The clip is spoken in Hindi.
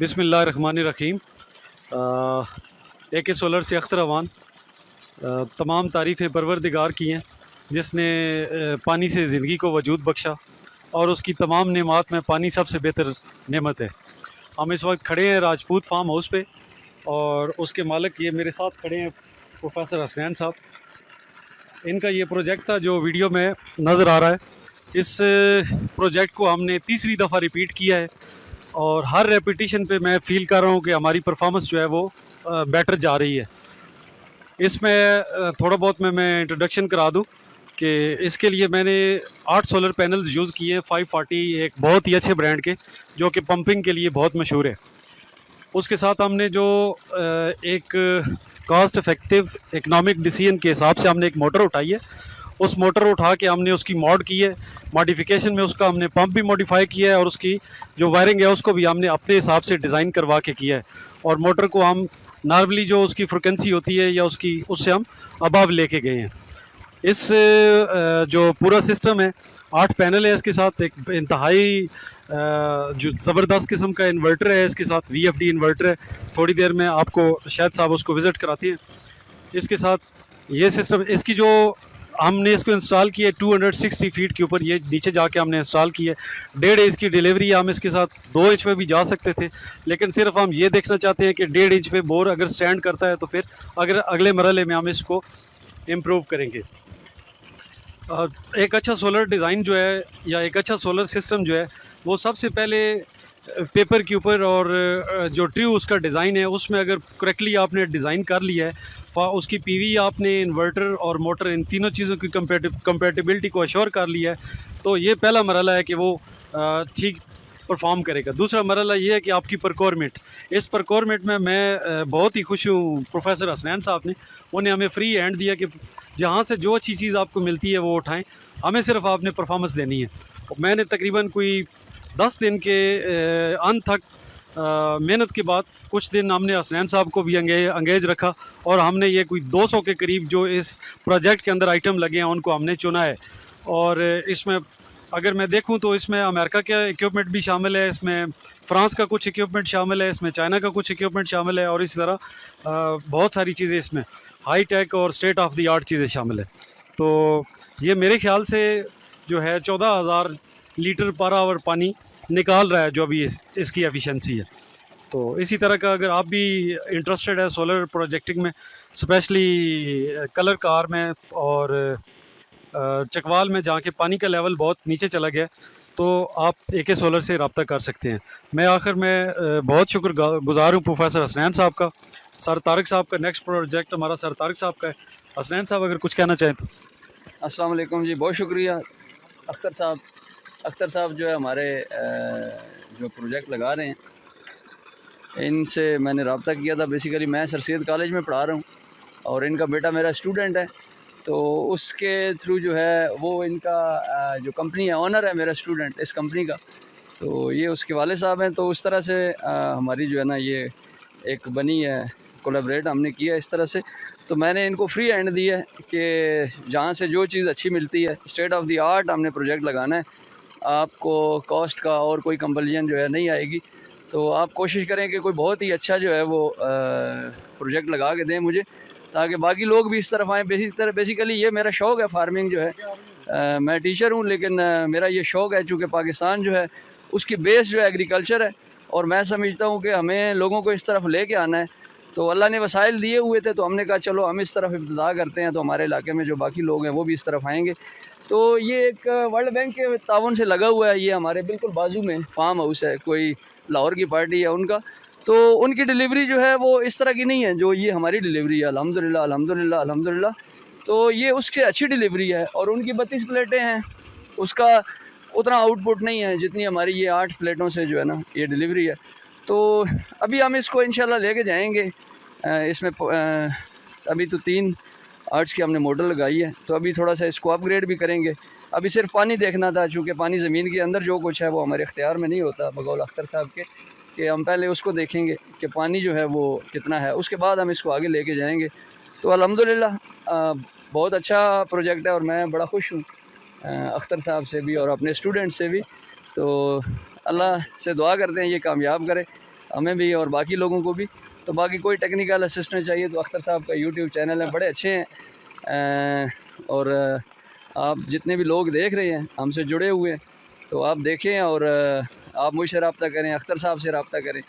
बिस्मिल्लाहिर्रहमानिर्रहीम। AK सोलर से अख्तर अवान। तमाम तारीफ़ें परवरदिगार की हैं जिसने पानी से ज़िंदगी को वजूद बख्शा और उसकी तमाम नेमात में पानी सबसे बेहतर नेमत है। हम इस वक्त खड़े हैं राजपूत फार्म हाउस पे और उसके मालिक ये मेरे साथ खड़े हैं प्रोफेसर हसनैन साहब। इनका ये प्रोजेक्ट था जो वीडियो में नज़र आ रहा है। इस प्रोजेक्ट को हमने तीसरी दफ़ा रिपीट किया है और हर रेपिटिशन पे मैं फ़ील कर रहा हूँ कि हमारी परफॉर्मेंस जो है वो बेटर जा रही है। इसमें थोड़ा बहुत मैं इंट्रोडक्शन करा दूँ कि इसके लिए मैंने 8 सोलर पैनल्स यूज़ किए हैं 540, एक बहुत ही अच्छे ब्रांड के जो कि पंपिंग के लिए बहुत मशहूर है। उसके साथ हमने जो एक कॉस्ट इफ़ेक्टिव इकनॉमिक डिसीजन के हिसाब से हमने एक मोटर उठाई है। उस मोटर उठा के हमने उसकी मॉड की है, मॉडिफिकेशन में उसका हमने पंप भी मॉडिफाई किया है और उसकी जो वायरिंग है उसको भी हमने अपने हिसाब से डिज़ाइन करवा के किया है। और मोटर को हम नॉर्मली जो उसकी फ्रिक्वेंसी होती है या उसकी उससे हम अबव लेके गए हैं। इस जो पूरा सिस्टम है 8 पैनल है, इसके साथ एक इंतहाई जो ज़बरदस्त किस्म का इन्वर्टर है, इसके साथ VFD इन्वर्टर है। थोड़ी देर में आपको शायद साहब उसको विज़िट कराती हैं। इसके साथ ये सिस्टम इसकी जो हमने इसको इंस्टॉल किया 260 फीट के ऊपर, ये नीचे जाके हमने इंस्टॉल किया। 1.5 इंच की डिलीवरी, हम इसके साथ 2 इंच में भी जा सकते थे, लेकिन सिर्फ हम ये देखना चाहते हैं कि 1.5 इंच पे बोर अगर स्टैंड करता है तो फिर अगर अगले मरहले में हम इसको इम्प्रूव करेंगे। एक अच्छा सोलर डिज़ाइन जो है या एक अच्छा सोलर सिस्टम जो है वो सबसे पहले पेपर के ऊपर और जो ट्रू उसका डिज़ाइन है उसमें अगर करेक्टली आपने डिज़ाइन कर लिया है, उसकी PV आपने इन्वर्टर और मोटर इन तीनों चीज़ों की कंपेटिबिलिटी को अश्योर कर लिया है, तो ये पहला मरहला है कि वो ठीक परफॉर्म करेगा। दूसरा मरहला ये है कि आपकी प्रक्योरमेंट। इस प्रक्योरमेंट में मैं बहुत ही खुश हूँ प्रोफेसर हसनैन साहब ने, उन्हें हमें फ्री हैंड दिया कि जहाँ से जो अच्छी चीज़ आपको मिलती है वो उठाएं, हमें सिर्फ आपने परफॉर्मेंस देनी है। मैंने तकरीबन कोई 10 दिन के अंत तक मेहनत के बाद कुछ दिन हमने हसनैन साहब को भी अंगेज रखा और हमने ये कोई 200 के करीब जो इस प्रोजेक्ट के अंदर आइटम लगे हैं उनको हमने चुना है। और इसमें अगर मैं देखूं तो इसमें अमेरिका का इक्विपमेंट भी शामिल है, इसमें फ्रांस का कुछ इक्विपमेंट शामिल है, इसमें चाइना का कुछ इक्विपमेंट शामिल है और इस तरह बहुत सारी चीज़ें इसमें हाई टेक और स्टेट ऑफ द आर्ट चीज़ें शामिल है। तो ये मेरे ख्याल से जो है 14,000 लीटर पर आवर पानी निकाल रहा है जो अभी इसकी एफिशिएंसी है। तो इसी तरह का अगर आप भी इंटरेस्टेड है सोलर प्रोजेक्टिंग में, स्पेशली कलर कार में और चकवाल में जहाँ के पानी का लेवल बहुत नीचे चला गया, तो आप AK सोलर से रब्ता कर सकते हैं। मैं आखिर में बहुत शुक्रगुजार हूँ प्रोफेसर हसनैन साहब का। सर तारिक साहब का नेक्स्ट प्रोजेक्ट हमारा सर तारिक साहब का है। हसनैन साहब अगर कुछ कहना चाहें तो। अस्सलाम वालेकुम जी, बहुत शुक्रिया अख्तर साहब। अख्तर साहब जो है हमारे जो प्रोजेक्ट लगा रहे हैं, इनसे मैंने रब्ता किया था। बेसिकली मैं सर सैयद कॉलेज में पढ़ा रहा हूँ और इनका बेटा मेरा स्टूडेंट है, तो उसके थ्रू जो है वो इनका जो कंपनी है, ऑनर है मेरा स्टूडेंट इस कंपनी का, तो ये उसके वाले साहब हैं। तो उस तरह से हमारी जो है ना ये एक बनी है, कोलैबोरेट हमने किया इस तरह से। तो मैंने इनको फ्री हैंड दी है कि जहाँ से जो चीज़ अच्छी मिलती है, स्टेट ऑफ द आर्ट हमने प्रोजेक्ट लगाना है। आपको कॉस्ट का और कोई कंपल्जन जो है नहीं आएगी, तो आप कोशिश करें कि कोई बहुत ही अच्छा जो है वो प्रोजेक्ट लगा के दें मुझे, ताकि बाकी लोग भी इस तरफ आएँ। बेसिकली ये मेरा शौक़ है फार्मिंग जो है। मैं टीचर हूँ, लेकिन मेरा ये शौक़ है, चूँकि पाकिस्तान जो है उसकी बेस जो है एग्रीकल्चर है और मैं समझता हूँ कि हमें लोगों को इस तरफ लेके आना है। तो अल्लाह ने वसाइल दिए हुए थे, तो हमने कहा चलो हम इस तरफ इब्तिदा करते हैं, तो हमारे इलाके में जो बाकी लोग हैं वो भी इस तरफ आएंगे। तो ये एक वर्ल्ड बैंक के ताउन से लगा हुआ है, ये हमारे बिल्कुल बाजू में फार्म हाउस है, कोई लाहौर की पार्टी है उनका। तो उनकी डिलीवरी जो है वो इस तरह की नहीं है जो ये हमारी डिलीवरी है, अल्हम्दुलिल्लाह अल्हम्दुलिल्लाह अल्हम्दुलिल्लाह। तो ये उससे अच्छी डिलीवरी है और उनकी 32 प्लेटें हैं, उसका उतना आउटपुट नहीं है जितनी हमारी ये 8 प्लेटों से जो है ना ये डिलीवरी है। तो अभी हम इसको इंशाल्लाह लेके जाएंगे। इसमें अभी तो 3 आर्ट्स की हमने मोटर लगाई है, तो अभी थोड़ा सा इसको अपग्रेड भी करेंगे। अभी सिर्फ पानी देखना था, चूँकि पानी ज़मीन के अंदर जो कुछ है वो हमारे इख्तियार में नहीं होता, बगौल अख्तर साहब के, कि हम पहले उसको देखेंगे कि पानी जो है वो कितना है, उसके बाद हम इसको आगे लेके जाएंगे। तो अल्हम्दुलिल्लाह बहुत अच्छा प्रोजेक्ट है और मैं बड़ा खुश हूँ अख्तर साहब से भी और अपने स्टूडेंट से भी। तो अल्लाह से दुआ करते हैं ये कामयाब करे हमें भी और बाकी लोगों को भी। तो बाकी कोई टेक्निकल असिस्टेंट चाहिए तो अख्तर साहब का यूट्यूब चैनल है, बड़े अच्छे हैं। और आप जितने भी लोग देख रहे हैं हमसे जुड़े हुए, तो आप देखें और आप मुझसे रब्ता करें, अख्तर साहब से रब्ता करें।